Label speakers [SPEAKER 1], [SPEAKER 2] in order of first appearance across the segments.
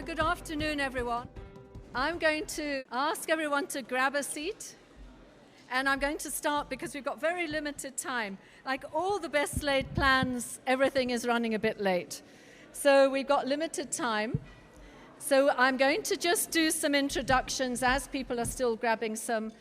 [SPEAKER 1] So good afternoon, everyone. I'm going to ask everyone to grab a seat. And I'm going to start because we've got very limited time. Like all the best laid plans, everything is running a bit late. So we've got limited time. So I'm going to just do some introductions as people are still grabbing some.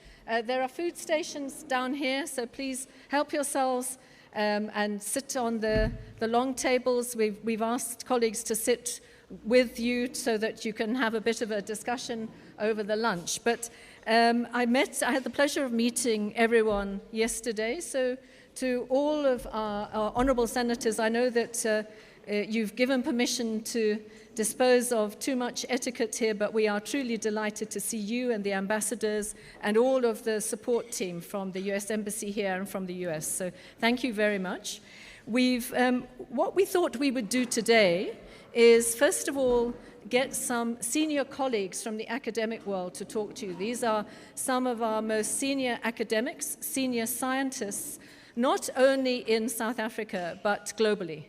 [SPEAKER 1] There are food stations down here, so please help yourselves and sit on the long tables. We've asked colleagues to sit with you so that you can have a bit of a discussion over the lunch. But I had the pleasure of meeting everyone yesterday. So to all of our honourable senators, I know that you've given permission to dispose of too much etiquette here, but we are truly delighted to see you and the ambassadors and all of the support team from the US Embassy here and from the US. So thank you very much. What we thought we would do today is, first of all, get some senior colleagues from the academic world to talk to you. These are some of our most senior academics, senior scientists, not only in South Africa, but globally.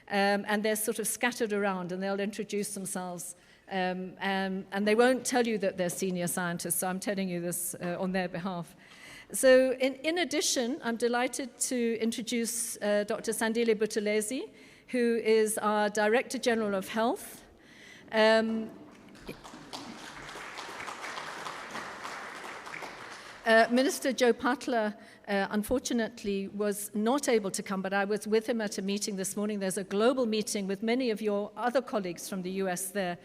[SPEAKER 1] And they're sort of scattered around, and they'll introduce themselves. And they won't tell you that they're senior scientists, so I'm telling you this on their behalf. So in addition, I'm delighted to introduce Dr. Sandile Buthelezi, who is our Director General of Health. Minister Joe Patla, unfortunately, was not able to come, but I was with him at a meeting this morning. There's a global meeting with many of your other colleagues from the US there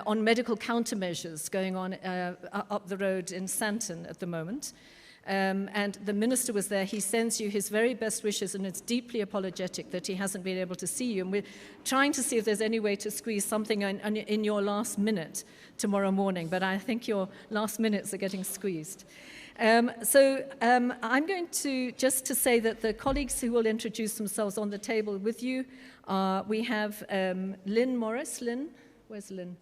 [SPEAKER 1] on medical countermeasures going on up the road in Sandton at the moment. And the minister was there. He sends you his very best wishes, and it's deeply apologetic that he hasn't been able to see you. And we're trying to see if there's any way to squeeze something in your last minute tomorrow morning, but I think your last minutes are getting squeezed. I'm going to just to say that the colleagues who will introduce themselves on the table with you, we have Lynn Morris. Lynn, where's Lynn?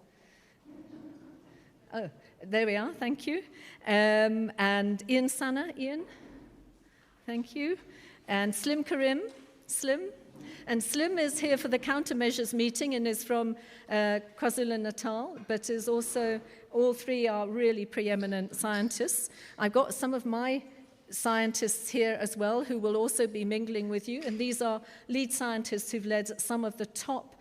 [SPEAKER 1] Oh, there we are, thank you. And Ian Sana, Ian, thank you. And Slim Karim, Slim. And Slim is here for the countermeasures meeting and is from KwaZulu-Natal, but is also, all three are really preeminent scientists. I've got some of my scientists here as well who will also be mingling with you, and these are lead scientists who've led some of the top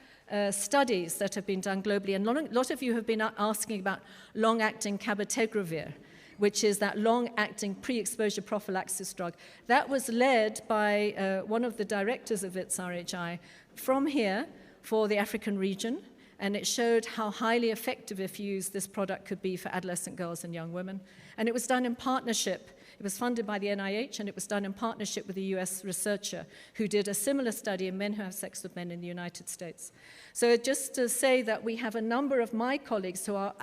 [SPEAKER 1] studies that have been done globally. And a lot of you have been asking about long-acting cabotegravir, which is that long-acting pre-exposure prophylaxis drug. That was led by one of the directors of its RHI from here for the African region, and it showed how highly effective, if used, this product could be for adolescent girls and young women. And it was done in partnership. It was funded by the NIH, and it was done in partnership with a US researcher who did a similar study in men who have sex with men in the United States. So just to say that we have a number of my colleagues who are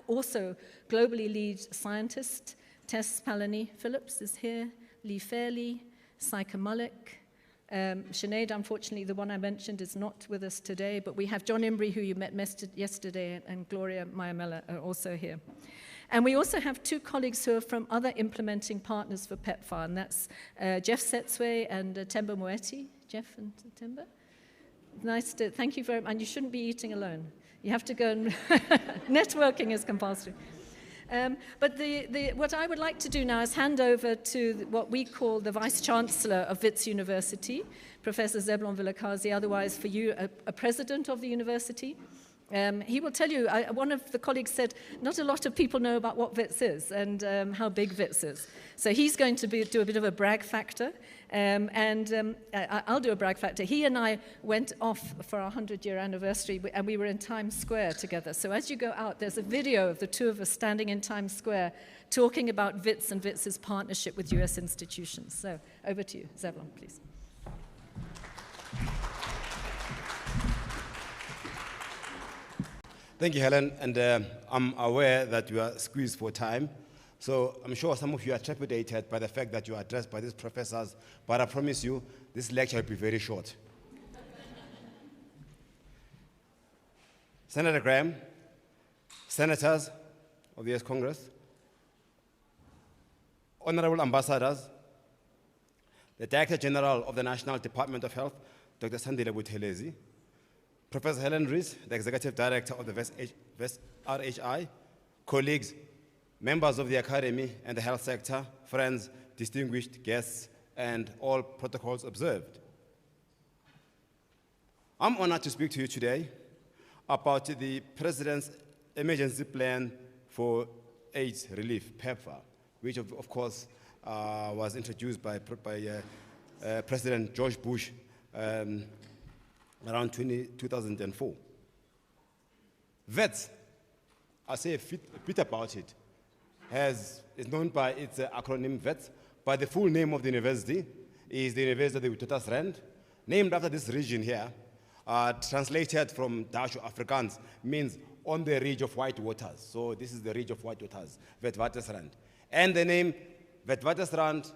[SPEAKER 1] also globally lead scientists. Tess Palani-Phillips is here, Lee Fairley, Saika Malik. Sinead, unfortunately, the one I mentioned, is not with us today, but we have John Imbrie, who you met yesterday, and Gloria Mayamela are also here. And we also have two colleagues who are from other implementing partners for PEPFAR, and that's Jeff Setzwe and Temba Moeti. Jeff and Temba? Nice to, thank you very much. And you shouldn't be eating alone. You have to go and, networking is compulsory. But what I would like to do now is hand over to what we call the Vice-Chancellor of Wits University, Professor Zeblon Vilakazi, otherwise for you, a president of the university. He will tell you, one of the colleagues said, not a lot of people know about what WITS is and how big WITS is. So he's going to do a bit of a brag factor, I'll do a brag factor. He and I went off for our 100-year anniversary, and we were in Times Square together. So as you go out, there's a video of the two of us standing in Times Square talking about WITS and WITS's partnership with US institutions. So over to you, Zeblon, please.
[SPEAKER 2] Thank you, Helen, and I'm aware that you are squeezed for time. So I'm sure some of you are trepidated by the fact that you are addressed by these professors, but I promise you, this lecture will be very short. Senator Graham, senators of the US Congress, honorable ambassadors, the Director General of the National Department of Health, Dr. Sandile Buthelezi, Professor Helen Rees, the Executive Director of the West RHI, colleagues, members of the Academy and the health sector, friends, distinguished guests, and all protocols observed. I'm honored to speak to you today about the President's Emergency Plan for AIDS Relief, PEPFAR, which of course was introduced by President George Bush around 2004. VETS, I'll say a bit about it, is known by its acronym VETS, but the full name of the university is the University of the Witwatersrand, named after this region here, translated from Dutch or Afrikaans, means on the ridge of white waters. So this is the ridge of white waters, Witwatersrand. And the name Witwatersrand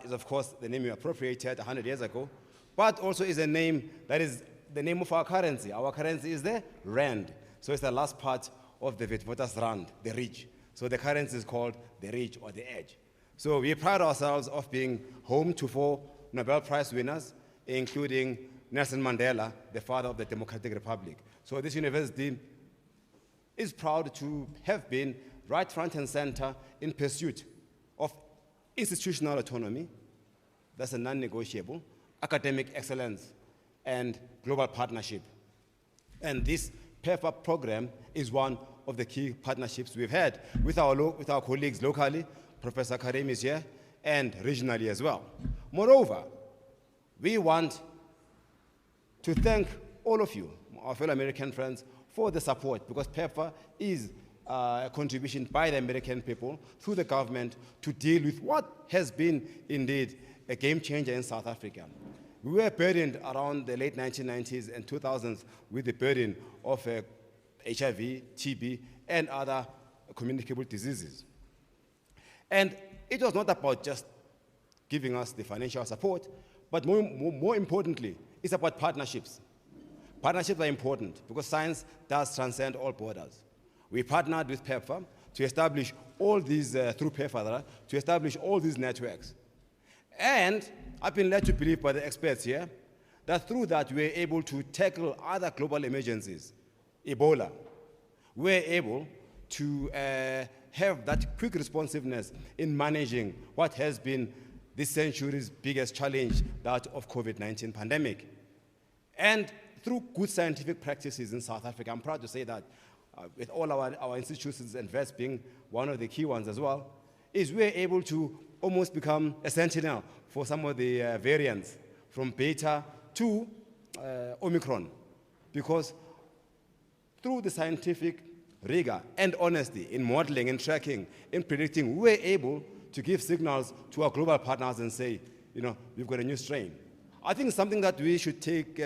[SPEAKER 2] is, of course, the name we appropriated 100 years ago, but also is a name that is the name of our currency. Our currency is the rand. So it's the last part of the Witwatersrand, the ridge. So the currency is called the ridge or the edge. So we pride ourselves of being home to 4 Nobel Prize winners, including Nelson Mandela, the father of the Democratic Republic. So this university is proud to have been right front and center in pursuit of institutional autonomy, that's a non-negotiable, academic excellence, and global partnership. And this PEPFAR program is one of the key partnerships we've had with our colleagues locally, Professor Karim is here, and regionally as well. Moreover, we want to thank all of you, our fellow American friends, for the support, because PEPFAR is a contribution by the American people through the government to deal with what has been indeed a game changer in South Africa. We were burdened around the late 1990s and 2000s with the burden of HIV, TB, and other communicable diseases. And it was not about just giving us the financial support, but more importantly, it's about partnerships. Partnerships are important because science does transcend all borders. We partnered with PEPFAR to establish all these, through PEPFAR, to establish all these networks. And I've been led to believe by the experts here that through that we're able to tackle other global emergencies. Ebola. We're able to have that quick responsiveness in managing what has been this century's biggest challenge, that of COVID-19 pandemic. And through good scientific practices in South Africa, I'm proud to say that with all our institutions and VETS being one of the key ones as well, is we're able to almost become a sentinel for some of the variants from Beta to Omicron. Because through the scientific rigor and honesty in modeling and tracking, in predicting, we're able to give signals to our global partners and say, you know, we've got a new strain. I think it's something that we should take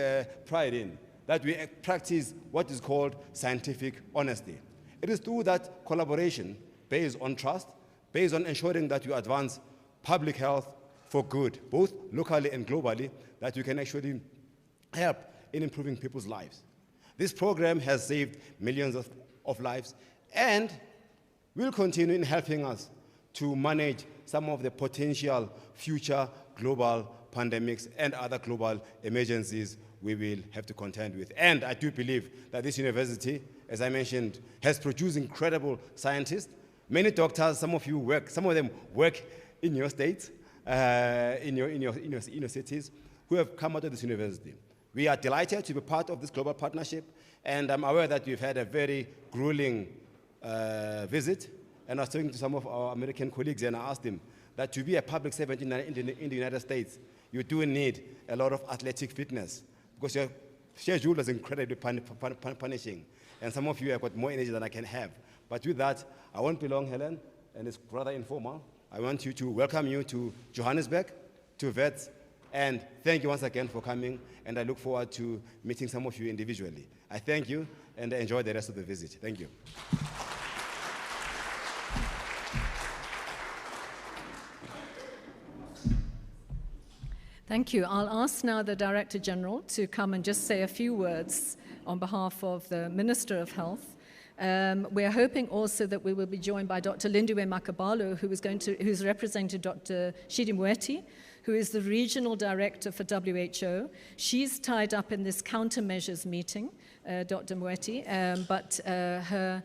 [SPEAKER 2] pride in, that we practice what is called scientific honesty. It is through that collaboration based on trust, based on ensuring that you advance public health for good, both locally and globally, that you can actually help in improving people's lives. This program has saved millions of lives and will continue in helping us to manage some of the potential future global pandemics and other global emergencies we will have to contend with. And I do believe that this university, as I mentioned, has produced incredible scientists. Many doctors, some of them work in your states, in your cities, who have come out of this university. We are delighted to be part of this global partnership, and I'm aware that we've had a very grueling visit. And I was talking to some of our American colleagues, and I asked them that to be a public servant in the United States, you do need a lot of athletic fitness, because your schedule is incredibly punishing. And some of you have got more energy than I can have. But with that, I won't be long, Helen, and it's rather informal. I want to welcome you to Johannesburg, to VETS, and thank you once again for coming, and I look forward to meeting some of you individually. I thank you, and enjoy the rest of the visit. Thank you.
[SPEAKER 1] Thank you. I'll ask now the Director General to come and just say a few words on behalf of the Minister of Health. We're hoping also that we will be joined by Dr. Lindiwe Makabalu, who's represented Dr. Shidi Mweti, who is the regional director for WHO. She's tied up in this countermeasures meeting, Dr. Moeti, but her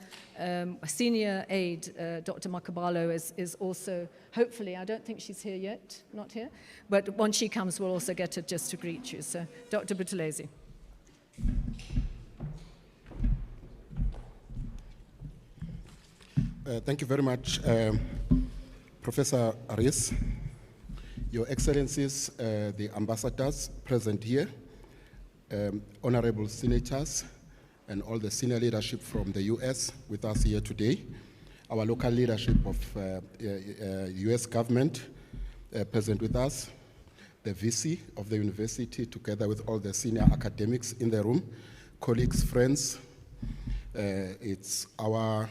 [SPEAKER 1] senior aide, Dr. Makabalo, is also, hopefully, I don't think she's here yet, not here, but once she comes, we'll also get her just to greet you. So, Dr. Buthelezi.
[SPEAKER 3] Thank you very much, Professor Aris, Your Excellencies, the ambassadors present here, honorable senators, and all the senior leadership from the US with us here today, our local leadership of US government present with us, the VC of the university together with all the senior academics in the room, colleagues, friends. It's our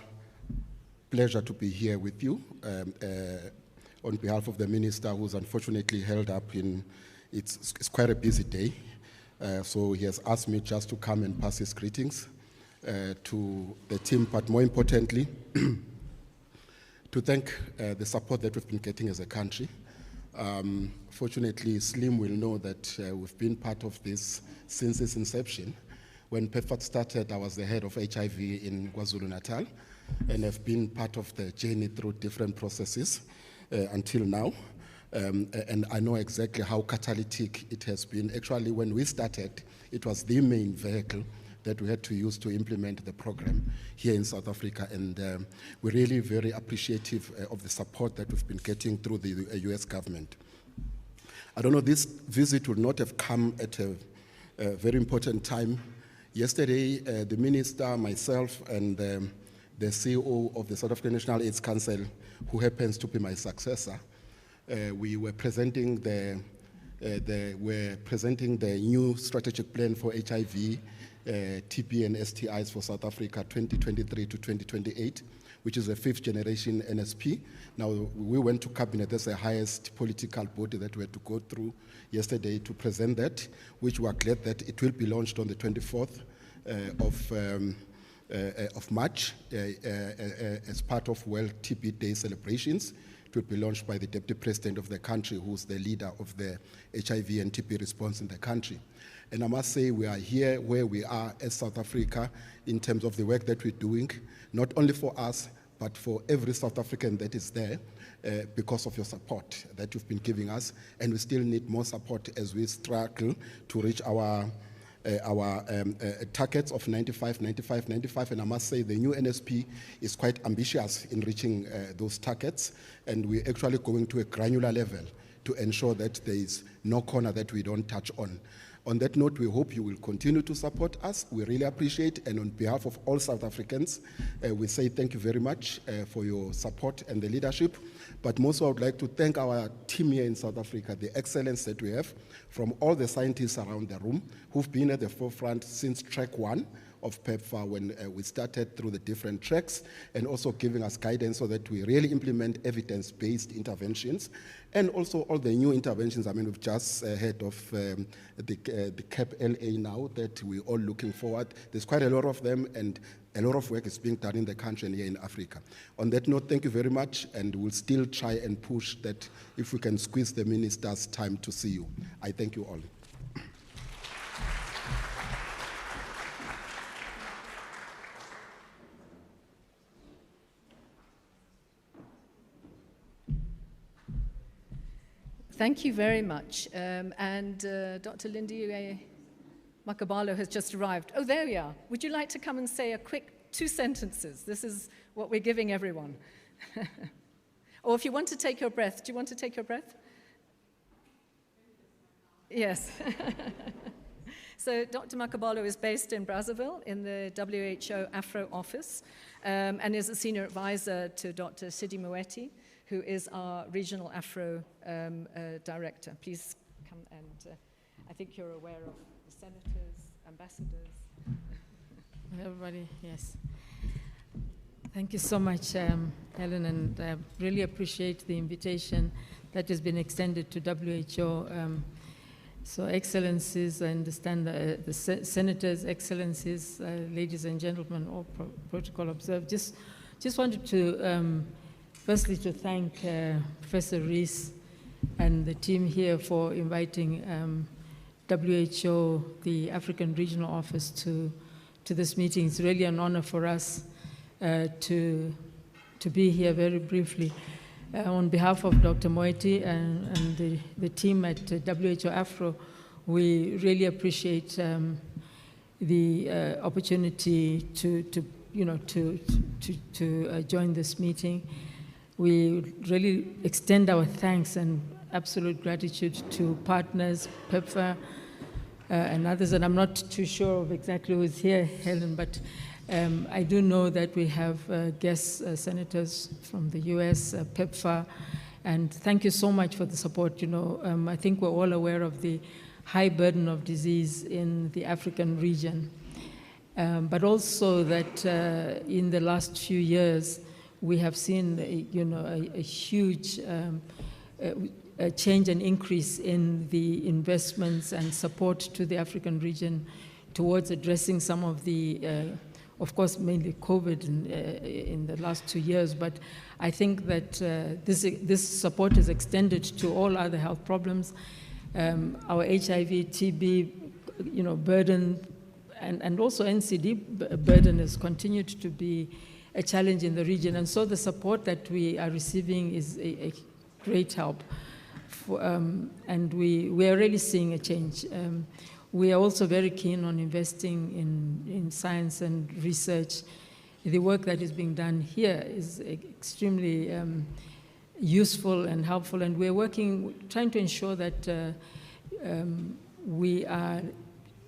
[SPEAKER 3] pleasure to be here with you on behalf of the minister who's unfortunately held up in, it's quite a busy day. So he has asked me just to come and pass his greetings to the team, but more importantly, to thank the support that we've been getting as a country. Fortunately, Slim will know that we've been part of this since its inception. When PEPFAR started, I was the head of HIV in KwaZulu-Natal, and have been part of the journey through different processes until now. And I know exactly how catalytic it has been. Actually, when we started, it was the main vehicle that we had to use to implement the program here in South Africa. And we're really very appreciative of the support that we've been getting through the US government. I don't know, this visit would not have come at a very important time. Yesterday, the minister, myself, and the CEO of the South African National AIDS Council, who happens to be my successor, we were presenting the new strategic plan for HIV, TB, and STIs for South Africa 2023 to 2028, which is a 5th generation NSP. Now, we went to cabinet. That's the highest political body that we had to go through yesterday to present that, which we are glad that it will be launched on the 24th of March as part of World TB Day celebrations. It will be launched by the Deputy President of the country, who's the leader of the HIV and TB response in the country. And I must say we are here where we are as South Africa in terms of the work that we're doing, not only for us, but for every South African that is there because of your support that you've been giving us. And we still need more support as we struggle to reach our targets of 95, 95, 95, and I must say the new NSP is quite ambitious in reaching those targets, and we're actually going to a granular level to ensure that there is no corner that we don't touch on. On that note, we hope you will continue to support us. We really appreciate, and on behalf of all South Africans, we say thank you very much for your support and the leadership. But most, I would like to thank our team here in South Africa, the excellence that we have from all the scientists around the room who've been at the forefront since track 1 of PEPFAR when we started through the different tracks, and also giving us guidance so that we really implement evidence-based interventions, and also all the new interventions. I mean, we've just heard of the CAP LA now that we're all looking forward. There's quite a lot of them, and a lot of work is being done in the country and here in Africa. On that note, thank you very much, and we'll still try and push that if we can squeeze the minister's time to see you. I thank you all.
[SPEAKER 1] Thank you very much. Dr. Lindy Makabalo has just arrived. Oh, there we are. Would you like to come and say a quick 2 sentences? This is what we're giving everyone. Or if you want to take your breath, do you want to take your breath? Yes. So Dr. Makabalo is based in Brazzaville in the WHO Afro office and is a senior advisor to Dr. Sidi Moeti, who is our regional Afro director. Please come and I think you're aware of the senators, ambassadors.
[SPEAKER 4] Everybody, yes. Thank you so much, Helen, and I really appreciate the invitation that has been extended to WHO. So excellencies, I understand the senators, excellencies, ladies and gentlemen, all protocol observed. Just wanted to, firstly, to thank Professor Rees and the team here for inviting WHO, the African Regional Office, to this meeting. It's really an honor for us to be here very briefly. On behalf of Dr. Moeti and the team at WHO Afro, we really appreciate the opportunity to join this meeting. We really extend our thanks and absolute gratitude to partners, PEPFAR, and others, and I'm not too sure of exactly who's here, Helen, but I do know that we have guest senators from the US, PEPFAR, and thank you so much for the support. I think we're all aware of the high burden of disease in the African region, but also that in the last few years, we have seen a huge a change and increase in the investments and support to the African region towards addressing some of the, of course, mainly COVID in the last 2 years, but I think that this support is extended to all other health problems. Our HIV, TB, burden, and also NCD burden has continued to be a challenge in the region, and so the support that we are receiving is a great help. And we are really seeing a change. We are also very keen on investing in science and research. The work that is being done here is extremely useful and helpful, and we're trying to ensure that we are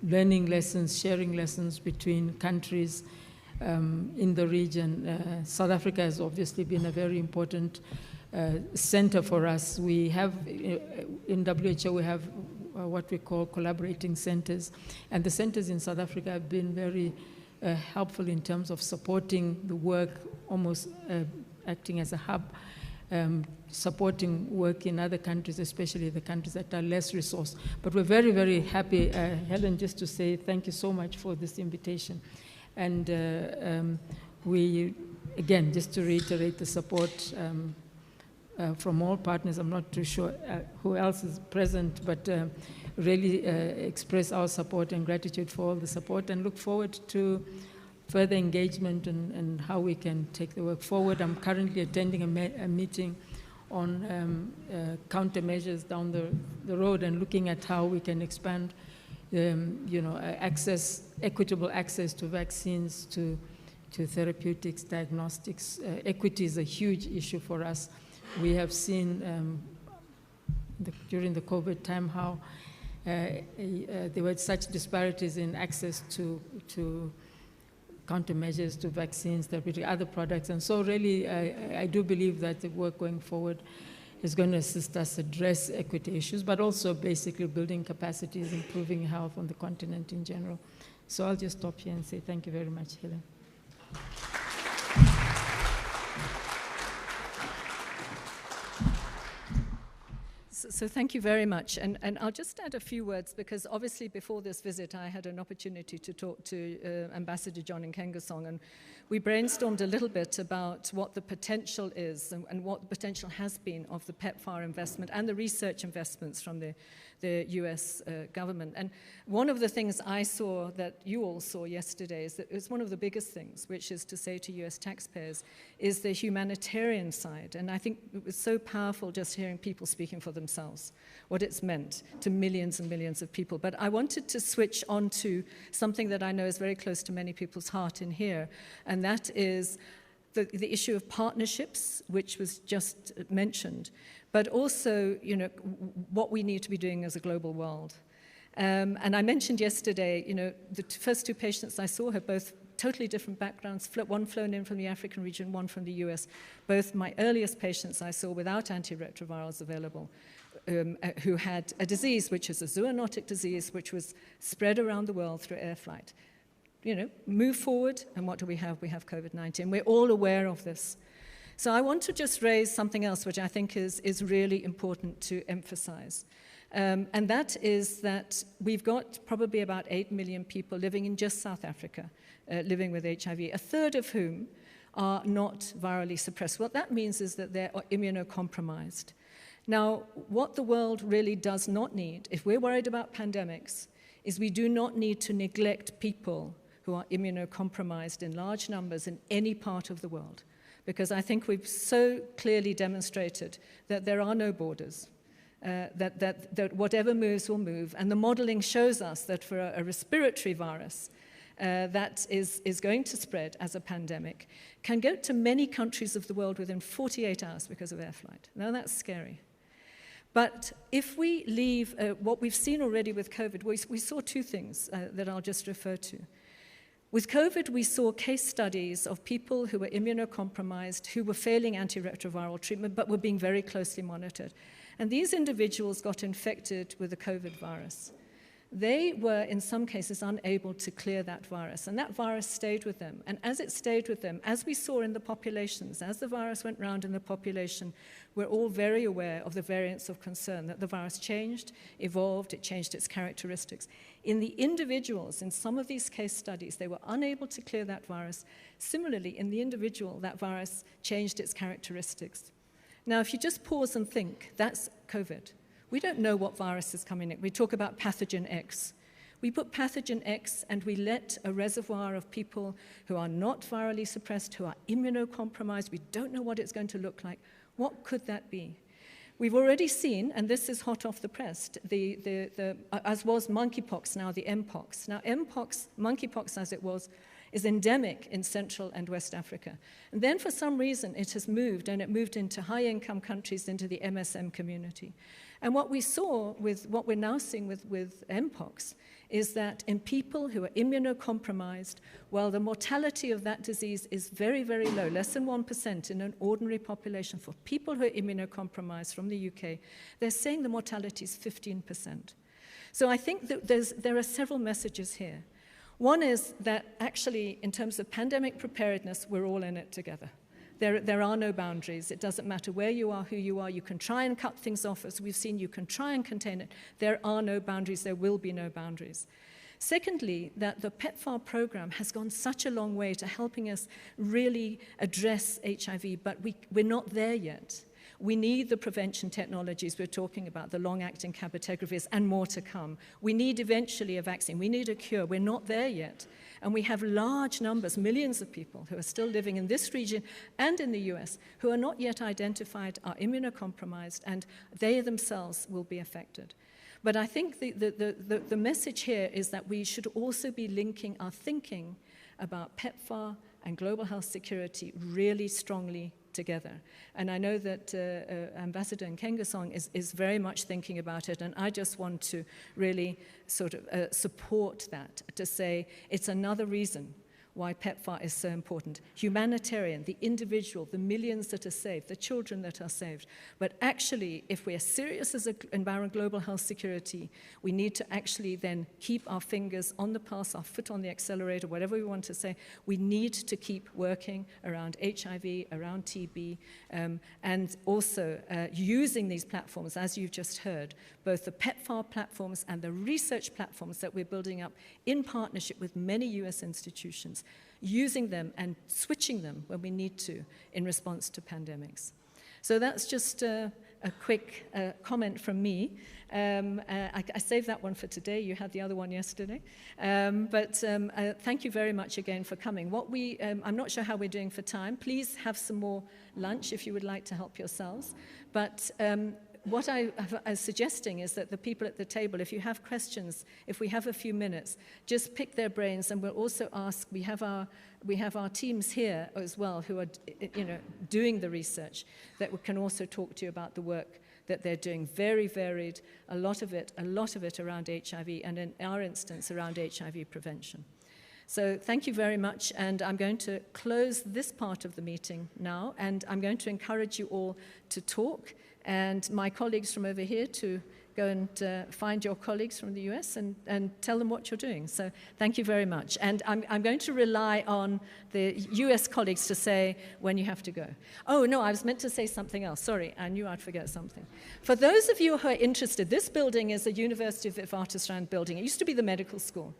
[SPEAKER 4] learning lessons, sharing lessons between countries in the region. South Africa has obviously been a very important center for us. We have, in WHO, we have what we call collaborating centers, and the centers in South Africa have been very helpful in terms of supporting the work, almost acting as a hub, supporting work in other countries, especially the countries that are less resourced. But we're very, very happy, Helen, just to say thank you so much for this invitation. And we, again, just to reiterate the support from all partners. I'm not too sure who else is present, but really express our support and gratitude for all the support, and look forward to further engagement and how we can take the work forward. I'm currently attending a meeting on countermeasures down the road, and looking at how we can expand equitable access to vaccines, to therapeutics, diagnostics. Equity is a huge issue for us. We have seen during the COVID time how there were such disparities in access to countermeasures, to vaccines, therapeutic, other products. And so really, I do believe that the work going forward is going to assist us address equity issues, but also basically building capacities, improving health on the continent in general. So I'll just stop here and say thank you very much, Helen.
[SPEAKER 1] So thank you very much. And I'll just add a few words, because obviously before this visit, I had an opportunity to talk to Ambassador John Nkengasong, and we brainstormed a little bit about what the potential is and what the potential has been of the PEPFAR investment and the research investments from the US government. And one of the things I saw that you all saw yesterday is that it's one of the biggest things, which is to say to US taxpayers, is the humanitarian side. And I think it was so powerful just hearing people speaking for themselves, what it's meant to millions and millions of people. But I wanted to switch on to something that I know is very close to many people's heart in here, and that is the issue of partnerships, which was just mentioned, but also, what we need to be doing as a global world. And I mentioned yesterday, the first two patients I saw have both totally different backgrounds, one flown in from the African region, one from the US. Both my earliest patients I saw without antiretrovirals available, who had a disease which is a zoonotic disease which was spread around the world through air flight. Move forward, and what do we have? We have COVID-19. We're all aware of this. So I want to just raise something else which I think is really important to emphasize. And that is that we've got probably about 8 million people living in just South Africa, living with HIV, a third of whom are not virally suppressed. What that means is that they're immunocompromised. Now, what the world really does not need, if we're worried about pandemics, is we do not need to neglect people who are immunocompromised in large numbers in any part of the world. Because I think we've so clearly demonstrated that there are no borders, that whatever moves will move. And the modeling shows us that for a respiratory virus that is going to spread as a pandemic, can go to many countries of the world within 48 hours because of air flight. Now that's scary. But if we leave what we've seen already with COVID, we saw two things that I'll just refer to. With COVID, we saw case studies of people who were immunocompromised, who were failing antiretroviral treatment, but were being very closely monitored. And these individuals got infected with the COVID virus. They were, in some cases, unable to clear that virus, and that virus stayed with them. And as it stayed with them, as we saw in the populations, as the virus went round in the population, we're all very aware of the variants of concern, that the virus changed, evolved, it changed its characteristics. In the individuals, in some of these case studies, they were unable to clear that virus. Similarly, in the individual, that virus changed its characteristics. Now, if you just pause and think, that's COVID. We don't know what virus is coming in. We talk about pathogen X. We put pathogen X and we let a reservoir of people who are not virally suppressed, who are immunocompromised. We don't know what it's going to look like. What could that be? We've already seen, and this is hot off the press, as was monkeypox, now the Mpox. Now Mpox, monkeypox as it was, is endemic in Central and West Africa. And then for some reason it has moved, and it moved into high-income countries, into the MSM community. And what we saw with what we're now seeing with Mpox is that in people who are immunocompromised, well, the mortality of that disease is very, very low, less than 1% in an ordinary population. For people who are immunocompromised from the UK, they're saying the mortality is 15%. So I think that there are several messages here. One is that actually, in terms of pandemic preparedness, we're all in it together. There are no boundaries. It doesn't matter where you are, who you are. You can try and cut things off, as we've seen. You can try and contain it. There are no boundaries. There will be no boundaries. Secondly, that the PEPFAR program has gone such a long way to helping us really address HIV, but we're not there yet. We need the prevention technologies we're talking about, the long-acting cabotegraphers, and more to come. We need eventually a vaccine. We need a cure. We're not there yet. And we have large numbers, millions of people who are still living in this region and in the US who are not yet identified, are immunocompromised, and they themselves will be affected. But I think the message here is that we should also be linking our thinking about PEPFAR and global health security really strongly together. And I know that Ambassador Nkengasong is very much thinking about it, and I just want to really sort of support that, to say it's another reason why PEPFAR is so important. Humanitarian, the individual, the millions that are saved, the children that are saved. But actually, if we are serious as around global health security, we need to actually then keep our fingers on the pulse, our foot on the accelerator, whatever we want to say. We need to keep working around HIV, around TB, and also using these platforms, as you've just heard, both the PEPFAR platforms and the research platforms that we're building up in partnership with many US institutions, using them and switching them when we need to in response to pandemics. So that's just a quick comment from me. I saved that one for today. You had the other one yesterday. But thank you very much again for coming. I'm not sure how we're doing for time. Please have some more lunch if you would like to help yourselves. But what I was suggesting is that the people at the table, if you have questions, if we have a few minutes, just pick their brains, and we'll also ask. We have our teams here as well who are, doing the research that can also talk to you about the work that they're doing. Very varied, a lot of it around HIV, and in our instance around HIV prevention. So thank you very much, and I'm going to close this part of the meeting now, and I'm going to encourage you all to talk, and my colleagues from over here to go and find your colleagues from the US and tell them what you're doing. So thank you very much. And I'm going to rely on the US colleagues to say when you have to go. Oh, no, I was meant to say something else. Sorry, I knew I'd forget something. For those of you who are interested, this building is a University of Witwatersrand building. It used to be the medical school.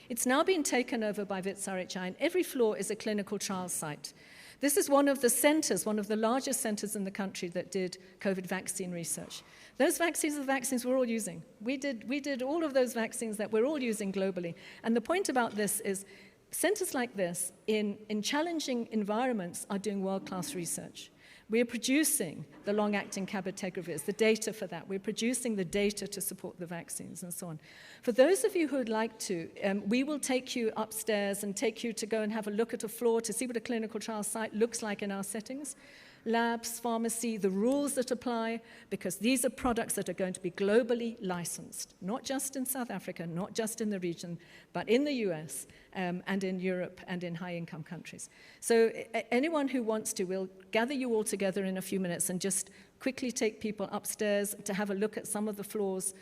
[SPEAKER 1] It's now been taken over by WITS-RHI, and every floor is a clinical trial site. This is one of the centers, one of the largest centers in the country that did COVID vaccine research. Those vaccines are the vaccines we're all using. We did all of those vaccines that we're all using globally. And the point about this is centers like this in challenging environments are doing world-class research. We're producing the long-acting cabotegravir, the data for that. We're producing the data to support the vaccines and so on. For those of you who would like to, we will take you upstairs and take you to go and have a look at a floor to see what a clinical trial site looks like in our settings. Labs, pharmacy, the rules that apply, because these are products that are going to be globally licensed, not just in South Africa, not just in the region, but in the US and in Europe and in high-income countries. So anyone who wants to, we'll gather you all together in a few minutes and just quickly take people upstairs to have a look at some of the floors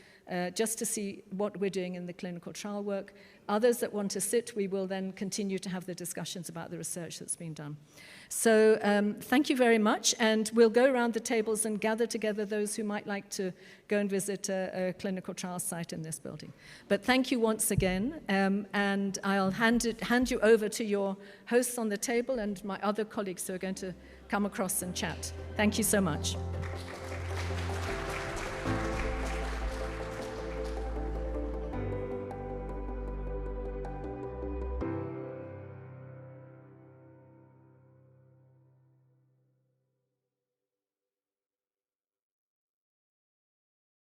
[SPEAKER 1] just to see what we're doing in the clinical trial work. Others that want to sit, we will then continue to have the discussions about the research that's been done. So thank you very much, and we'll go around the tables and gather together those who might like to go and visit a clinical trial site in this building. But thank you once again, and I'll hand you over to your hosts on the table and my other colleagues who are going to come across and chat. Thank you so much.